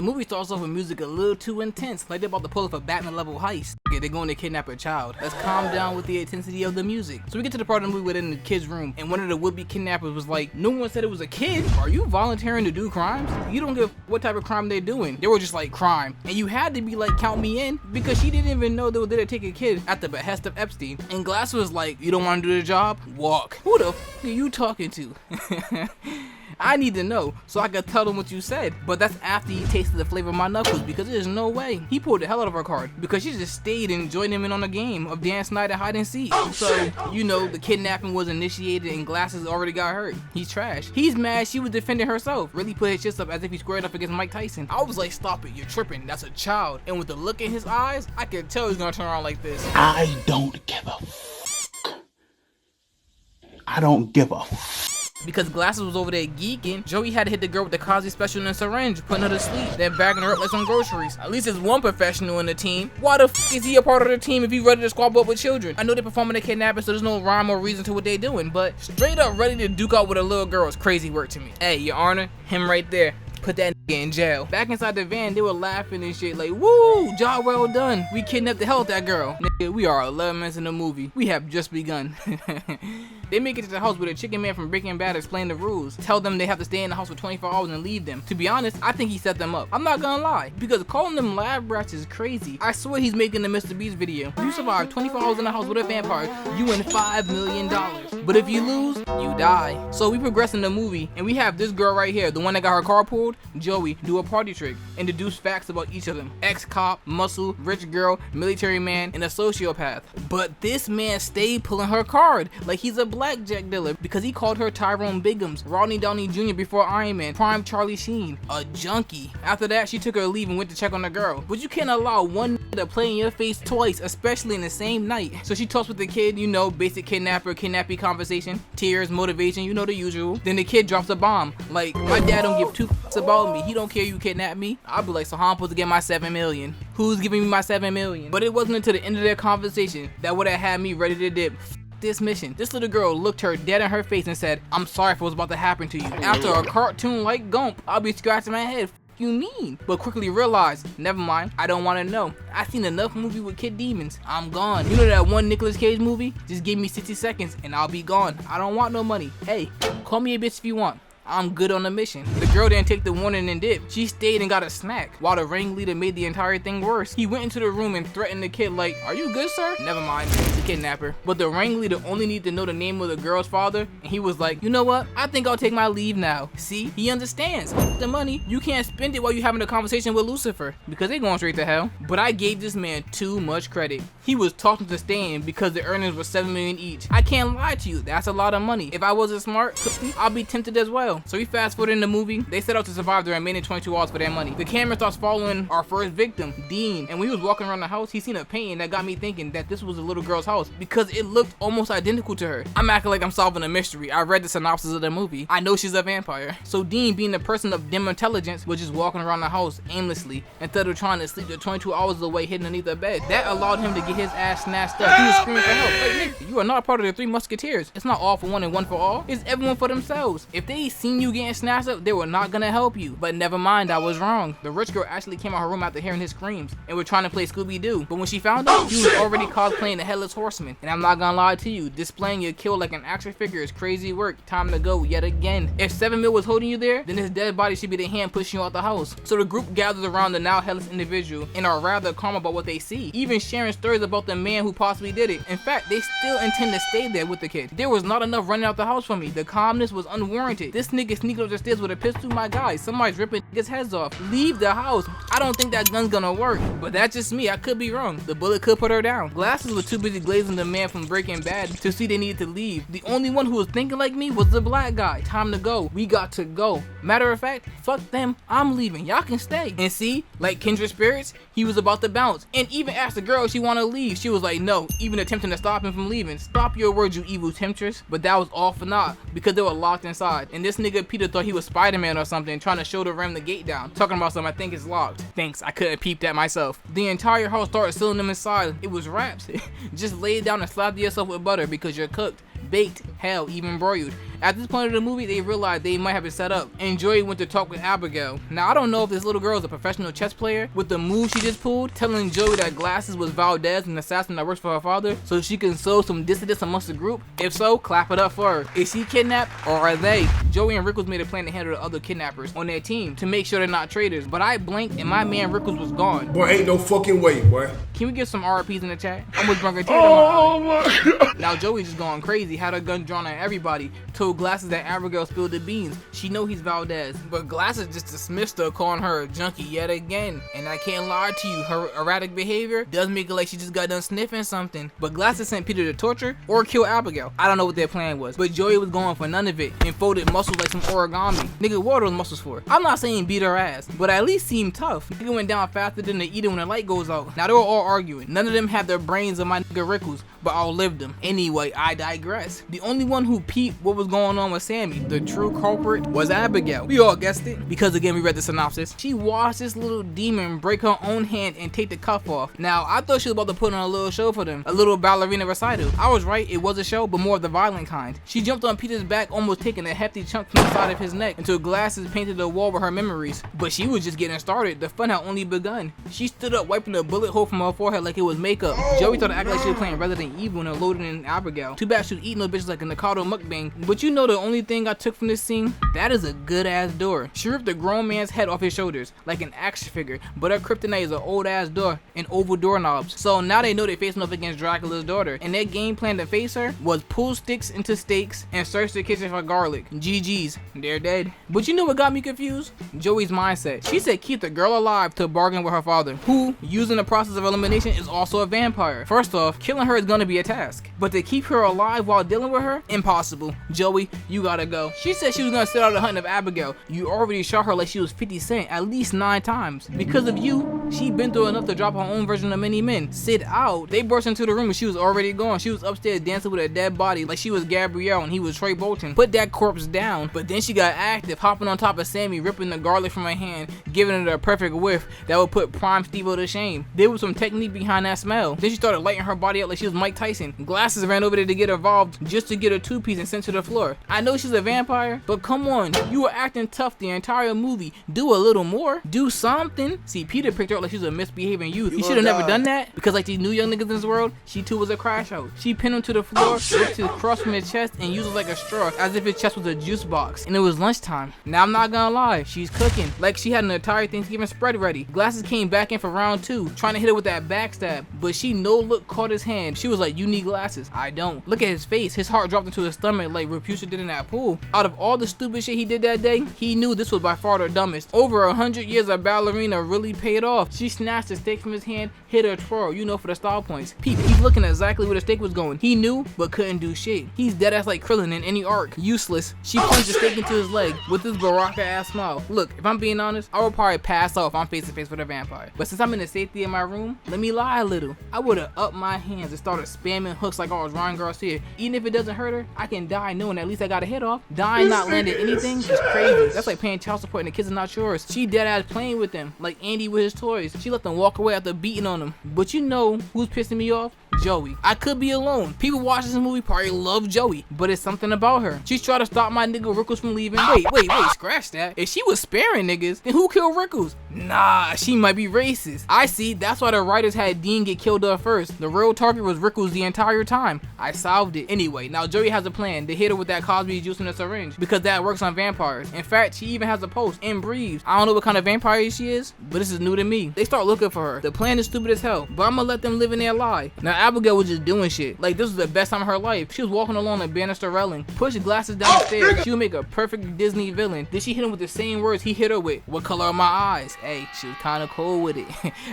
movie starts off with music a little too intense, like they're about to pull off a Batman level heist. Okay, they're going to kidnap a child. Let's calm down with the intensity of the music. So we get to the part of the movie within the kid's room, and one of the would-be kidnappers was like, no one said it was a kid. Are you volunteering to do crimes? You don't give what type of crime they're doing. They were just like, crime. And you had to be like, count me in, because she didn't even know they were there to take a kid at the behest of Epstein. And Glass was like, you don't want to do the job? Walk. Who the f are you talking to? I need to know so I could tell them what you said. But that's after he tasted the flavor of my knuckles, because there's no way. He pulled the hell out of her card because she just stayed and joined him in on a game of dance night and hide and seek. So, you know, the kidnapping was initiated and Glasses already got hurt. He's trash. He's mad she was defending herself. Really put his chest up as if he squared up against Mike Tyson. I was like, stop it, you're tripping. That's a child. And with the look in his eyes, I could tell he's gonna turn around like this. I don't give a f. I don't give a f. Because Glasses was over there geeking, Joey had to hit the girl with the Cosby special in a syringe, putting her to sleep, then bagging her up like some groceries. At least there's one professional in the team. Why the f is he a part of the team if he ready to squabble up with children? I know they're performing a kidnapping, so there's no rhyme or reason to what they doing, but straight up ready to duke out with a little girl is crazy work to me. Hey, Your Honor, him right there. Put that nigga in jail. Back inside the van, they were laughing and shit like, woo, job well done. We kidnapped the hell out of that girl. Nigga, we are 11 minutes in the movie. We have just begun. They make it to the house where the chicken man from Breaking Bad explain the rules. Tell them they have to stay in the house for 24 hours and leave them. To be honest, I think he set them up. I'm not gonna lie, because calling them lab rats is crazy. I swear he's making the Mr. Beast video. You survive 24 hours in the house with a vampire, you win $5 million. But if you lose, you die. So we progress in the movie, and we have this girl right here, the one that got her car pulled, Joey, do a party trick and deduce facts about each of them. Ex-cop, muscle, rich girl, military man, and a sociopath. But this man stayed pulling her card like he's a blackjack dealer because he called her Tyrone Biggums, Rodney Downey Jr. before Iron Man, prime Charlie Sheen, a junkie. After that, she took her leave and went to check on the girl. But you can't allow one to play in your face twice, especially in the same night. So she talks with the kid, you know, basic kidnapping conversation, tears, motivation, you know the usual. Then the kid drops a bomb, like, my dad don't give two f***s about me. He don't care you kidnap me. I'll be like, so how I'm supposed to get my $7 million? Who's giving me my $7 million? But it wasn't until the end of their conversation that would have had me ready to dip. This mission. This little girl looked her dead in her face and said, I'm sorry for what's about to happen to you. After a cartoon like Gump, I'll be scratching my head. You mean? But quickly realized, never mind, I don't want to know. I've seen enough movie with kid demons. I'm gone. You know that one Nicolas Cage movie? Just give me 60 seconds and I'll be gone. I don't want no money. Hey, call me a bitch if you want. I'm good on the mission. The girl didn't take the warning and dip. She stayed and got a snack, while the ringleader made the entire thing worse. He went into the room and threatened the kid like, are you good, sir? Never mind, he's a kidnapper. But the ringleader only needed to know the name of the girl's father, and he was like, you know what? I think I'll take my leave now. See? He understands. The money, you can't spend it while you're having a conversation with Lucifer, because they're going straight to hell. But I gave this man too much credit. He was talking to Stan because the earnings were $7 million each. I can't lie to you, that's a lot of money. If I wasn't smart, I'll be tempted as well. So we fast forward in the movie, they set out to survive the remaining 22 hours for their money. The camera starts following our first victim, Dean, and when he was walking around the house, he seen a painting that got me thinking that this was a little girl's house because it looked almost identical to her. I'm acting like I'm solving a mystery. I read the synopsis of the movie. I know she's a vampire. So Dean, being a person of dim intelligence, was just walking around the house aimlessly instead of trying to sleep the 22 hours away hidden underneath the bed. That allowed him to get his ass snatched up. He was screaming for help. Like, nigga, you are not a part of the Three Musketeers. It's not all for one and one for all. It's everyone for themselves. If they seen you getting snatched up, they were not gonna help you. But never mind, I was wrong. The rich girl actually came out her room after hearing his screams and were trying to play Scooby-Doo. But when she found out, he was already cosplaying the Headless Horseman. And I'm not gonna lie to you, displaying your kill like an action figure is crazy work. Time to go yet again. If 7 Mil was holding you there, then his dead body should be the hand pushing you out the house. So the group gathers around the now headless individual and are rather calm about what they see, even sharing stories about the man who possibly did it. In fact, they still intend to stay there with the kid. There was not enough running out the house for me. The calmness was unwarranted. This nigga sneaked up the stairs with a pistol. My guy, somebody's ripping niggas' heads off. Leave the house. I don't think that gun's gonna work. But that's just me. I could be wrong. The bullet could put her down. Glasses was too busy glazing the man from Breaking Bad to see they needed to leave. The only one who was thinking like me was the black guy. Time to go. We got to go. Matter of fact, fuck them. I'm leaving. Y'all can stay. And see, like kindred spirits, he was about to bounce. And even asked the girl if she wanted to leave. She was like, no, even attempting to stop him from leaving. Stop your words, you evil temptress. But that was all for naught because they were locked inside. And this nigga Peter thought he was Spider-Man or something, trying to show to ram the gate down. Talking about something, I think it's locked. Thanks, I couldn't peep that myself. The entire house started sealing them inside. It was wraps. Just lay it down and slap yourself with butter because you're cooked, baked, hell, even broiled. At this point of the movie, they realized they might have it set up, and Joey went to talk with Abigail. Now, I don't know if this little girl is a professional chess player with the move she just pulled, telling Joey that Glasses was Valdez, an assassin that works for her father, so she can sow some dissidence amongst the group. If so, clap it up for her. Is she kidnapped, or are they? Joey and Rickles made a plan to handle the other kidnappers on their team to make sure they're not traitors, but I blinked and my man Rickles was gone. Boy, ain't no fucking way, boy. Can we get some RPs in the chat? I almost brought a tear to my eye. Now Joey's just going crazy, had a gun drawn at everybody, told Glasses that Abigail spilled the beans. She know he's Valdez, but Glasses just dismissed her, calling her a junkie yet again. And I can't lie to you, her erratic behavior does make it like she just got done sniffing something. But Glasses sent Peter to torture or kill Abigail. I don't know what their plan was, but Joey was going for none of it and folded muscles like some origami. Nigga, what are those muscles for? I'm not saying beat her ass, but at least seem tough. Nigga went down faster than the eater when the light goes out. Now they were all arguing. None of them have the brains of my nigga Rickles, but outlived them. Anyway, I digress. The only one who peeped what was going on with Sammy, the true culprit, was Abigail. We all guessed it, because again we read the synopsis. She watched this little demon break her own hand and take the cuff off. Now, I thought she was about to put on a little show for them, a little ballerina recital. I was right, it was a show, but more of the violent kind. She jumped on Peter's back, almost taking a hefty chunk from the side of his neck, until Glasses painted the wall with her memories. But she was just getting started. The fun had only begun. She stood up, wiping the bullet hole from her forehead like it was makeup. Joey started acting like she was playing Resident Evil and loaded in Abigail. Too bad she was eating those bitches like a Nakado mukbang. But you know the only thing I took from this scene? That is a good ass door. She ripped a grown man's head off his shoulders like an action figure, but her kryptonite is an old ass door and oval doorknobs. So now they know they're facing off against Dracula's daughter, and their game plan to face her was pull sticks into steaks and search the kitchen for garlic. GG's, they're dead. But you know what got me confused? Joey's mindset. She said keep the girl alive to bargain with her father, who, using the process of elimination, is also a vampire. First off, killing her is gonna be a task, but to keep her alive while dealing with her, impossible. Joey, you gotta go. She said she was gonna set out the hunt of Abigail. You already shot her like she was 50 Cent at least 9 times. Because of you, she been through enough to drop her own version of many men. Sit out. They burst into the room and she was already gone. She was upstairs dancing with a dead body like she was Gabrielle and he was Trey Bolton. Put that corpse down. But then she got active, hopping on top of Sammy, ripping the garlic from her hand, giving it a perfect whiff that would put Prime Steve-O to shame. There was some technique behind that smell. Then she started lighting her body up like she was Mike Tyson. Glasses ran over there to get involved just to get a 2-piece and sent to the floor. I know she's a vampire, but come on, you were acting tough the entire movie. Do a little more. Do something. See, Peter picked her up like she was a misbehaving youth. He should have never done that, because like these new young niggas in this world, she too was a crash out. She pinned him to the floor, ripped his cross from his chest, and used it like a straw, as if his chest was a juice box. And it was lunchtime. Now I'm not gonna lie, she's cooking. Like she had an entire Thanksgiving spread ready. Glasses came back in for round 2, trying to hit her with that backstab, but she no look caught his hand. She was like, you need Glasses. I don't. Look at his face. His heart dropped into his stomach like Raputia did in that pool. Out of all the stupid shit he did that day, he knew this was by far the dumbest. Over 100 years of ballerina really paid off. She snatched the steak from his hand, hit her twirl, you know, for the style points. Peep, he's looking exactly where the steak was going. He knew, but couldn't do shit. He's dead ass like Krillin in any arc. Useless. She plunged the steak into his leg with this Baraka ass smile. Look, if I'm being honest, I would probably pass off if I'm face to face with a vampire. But since I'm in the safety of my room, let me lie a little. I would have upped my hands and started spamming hooks like I was Ryan Garcia. Even if it doesn't hurt her, I can die knowing at least I got a hit off. Dying not landing anything is crazy. That's like paying child support and the kids are not yours. She dead ass playing with them like Andy with his toys. She let them walk away after beating on them. But you know who's pissing me off? Joey. I could be alone. People watching this movie probably love Joey, but it's something about her. She's trying to stop my nigga Rickles from leaving. Wait, scratch that. If she was sparing niggas, then who killed Rickles? Nah, she might be racist. I see, that's why the writers had Dean get killed up first. The real target was Rickles the entire time. I solved it. Anyway, now Joey has a plan to hit her with that Cosby juice in a syringe, because that works on vampires. In fact, she even has a post and breathes. I don't know what kind of vampire she is, but this is new to me. They start looking for her. The plan is stupid as hell, but I'm gonna let them live in their lie. Now Abigail was just doing shit. Like this was the best time of her life. She was walking along a banister railing, pushed Glasses down the stairs. She would make a perfect Disney villain. Then she hit him with the same words he hit her with. What color are my eyes? Hey, she was kind of cool with it.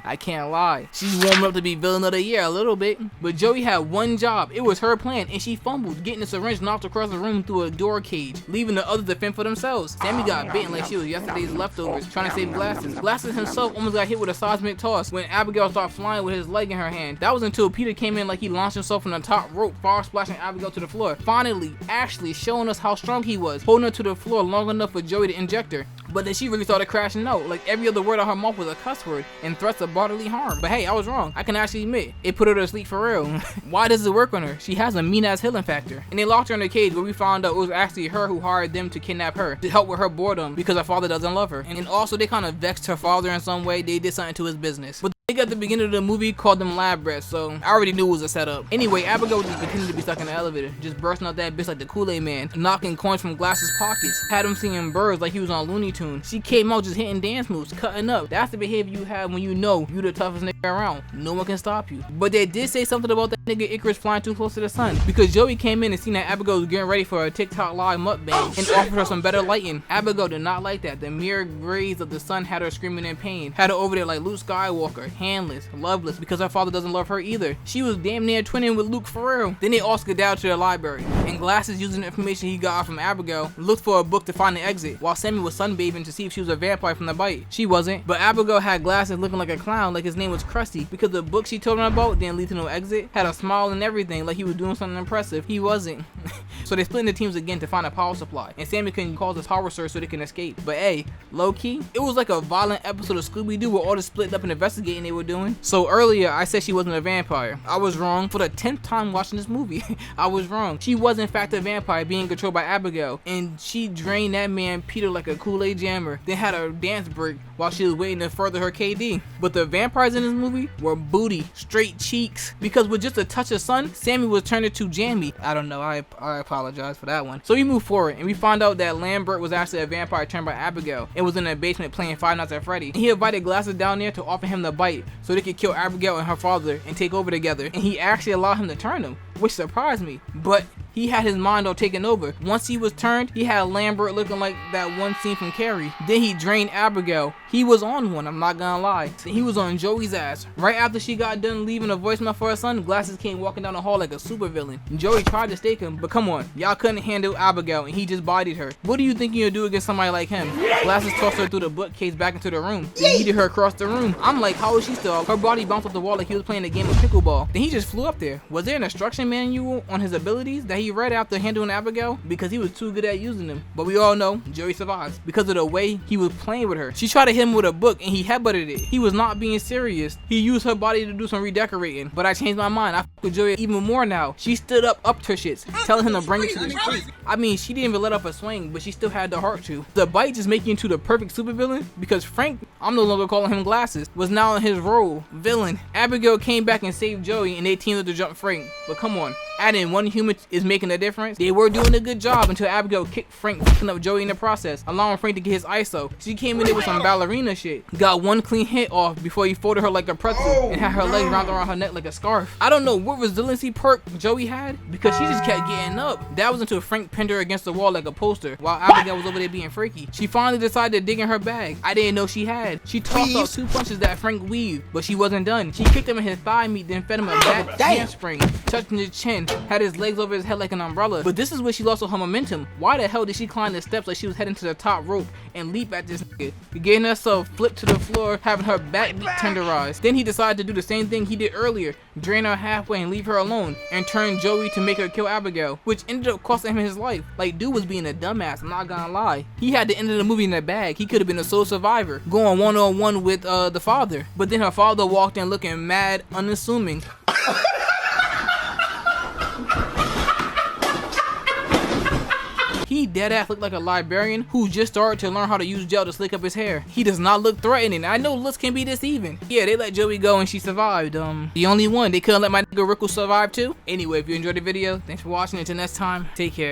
I can't lie. She's warming up to be villain of the year a little bit. But Joey had one job. It was her plan, and she fumbled, getting the syringe knocked across the room through a door cage, leaving the others to fend for themselves. Sammy got bitten like she was yesterday's leftovers, trying to save Glasses. Glasses himself almost got hit with a seismic toss when Abigail started flying with his leg in her hand. That was until Peter came in like he launched himself from the top rope, far splashing Abigail to the floor. Finally, actually showing us how strong he was, holding her to the floor long enough for Joey to inject her. But then she really started crashing out. Like every other word on her mouth was a cuss word and threats of bodily harm. But hey, I was wrong. I can actually admit, it put her to sleep for real. Why does it work on her? She has a mean ass healing factor. And they locked her in a cage where we found out it was actually her who hired them to kidnap her, to help with her boredom because her father doesn't love her. And also they kind of vexed her father in some way. They did something to his business. But they at the beginning of the movie called them lab rats, so I already knew it was a setup. Anyway, Abigail just continued to be stuck in the elevator, just bursting out that bitch like the Kool-Aid man, knocking coins from Glass's pockets, had him seeing birds like he was on Looney Tunes. She came out just hitting dance moves, cutting up. That's the behavior you have when you know you the toughest nigga around. No one can stop you. But they did say something about that nigga Icarus flying too close to the sun, because Joey came in and seen that Abigail was getting ready for a TikTok live mukbang and offered her some better lighting. Abigail did not like that. The mere rays of the sun had her screaming in pain, had her over there like Luke Skywalker, handless, loveless, because her father doesn't love her either. She was damn near twinning with Luke for real. Then they all skedaddled to the library, and Glasses, using the information he got from Abigail, looked for a book to find the exit, while Sammy was sunbathing to see if she was a vampire from the bite. She wasn't, but Abigail had Glasses looking like a clown, like his name was Krusty, because the book she told him about didn't lead to no exit, had a smile and everything, like he was doing something impressive. He wasn't. So they split into teams again to find a power supply, and Sammy can cause his power surge so they can escape. But hey, low-key, it was like a violent episode of Scooby-Doo where all the split up and investigating they were doing. So earlier I said she wasn't a vampire. I was wrong. For the 10th time watching this movie, I was wrong. She was in fact a vampire being controlled by Abigail, and she drained that man Peter like a Kool-Aid jammer, then had a dance break while she was waiting to further her KD. But the vampires in this movie were booty, straight cheeks, because with just a touch of sun, Sammy was turned into jammy. I don't know, I apologize for that one. So we move forward and we find out that Lambert was actually a vampire turned by Abigail and was in the basement playing Five Nights at Freddy. And he invited Glasses down there to offer him the bite so they could kill Abigail and her father and take over together. And he actually allowed him to turn him, which surprised me. But he had his mind all taken over. Once he was turned, he had Lambert looking like that one scene from Carrie. Then he drained Abigail. He was on one, I'm not gonna lie. He was on Joey's ass. Right after she got done leaving a voicemail for her son, Glasses came walking down the hall like a supervillain. Joey tried to stake him, but come on, y'all couldn't handle Abigail and he just bodied her. What do you think you'll do against somebody like him? Glasses tossed her through the bookcase back into the room, then yeeted her across the room. I'm like, how is she still up? Her body bounced off the wall like he was playing a game of pickleball. Then he just flew up there. Was there an instruction manual on his abilities that he read after handling Abigail? Because he was too good at using them. But we all know Joey survives because of the way he was playing with her. She tried to hit him with a book and he headbutted it. He was not being serious. He used her body to do some redecorating. But I changed my mind. I f with Joey even more now. She stood up to her shits, telling him to bring it to the street. I mean, she didn't even let up a swing, but she still had the heart to. The bite just making you into the perfect supervillain because Frank, I'm no longer calling him Glasses, was now in his role, villain. Abigail came back and saved Joey and they teamed up to jump Frank. But come on, adding one human is making a difference. They were doing a good job until Abigail kicked Frank, fucking up Joey in the process, allowing Frank to get his ISO. She came in there with some ballerina shit, got one clean hit off before he folded her like a pretzel and had her legs wrapped around her neck like a scarf. I don't know what resiliency perk Joey had because she just kept getting up. That was until Frank pinned her against the wall like a poster while Abigail was over there being freaky. She finally decided to dig in her bag. I didn't know she had. She tossed out 2 punches that Frank weaved, but she wasn't done. She kicked him in his thigh meat, then fed him a back handspring, touching his chin, had his legs over his head like an umbrella. But this is where she lost all her momentum. Why the hell did she climb the steps like she was heading to the top rope and leap at this nigga, getting herself flipped to the floor, having her back beat tenderized? Then he decided to do the same thing he did earlier, drain her halfway and leave her alone, and turn Joey to make her kill Abigail, which ended up costing him his life. Like, dude was being a dumbass, I'm not gonna lie. He had the end of the movie in the bag. He could have been a sole survivor, going one-on-one with the father. But then her father walked in looking mad, unassuming. He deadass looked like a librarian who just started to learn how to use gel to slick up his hair. He does not look threatening. I know looks can be deceiving. Yeah, they let Joey go and she survived. The only one. They couldn't let my nigga Rickle survive too. Anyway, if you enjoyed the video, thanks for watching. Until next time, take care.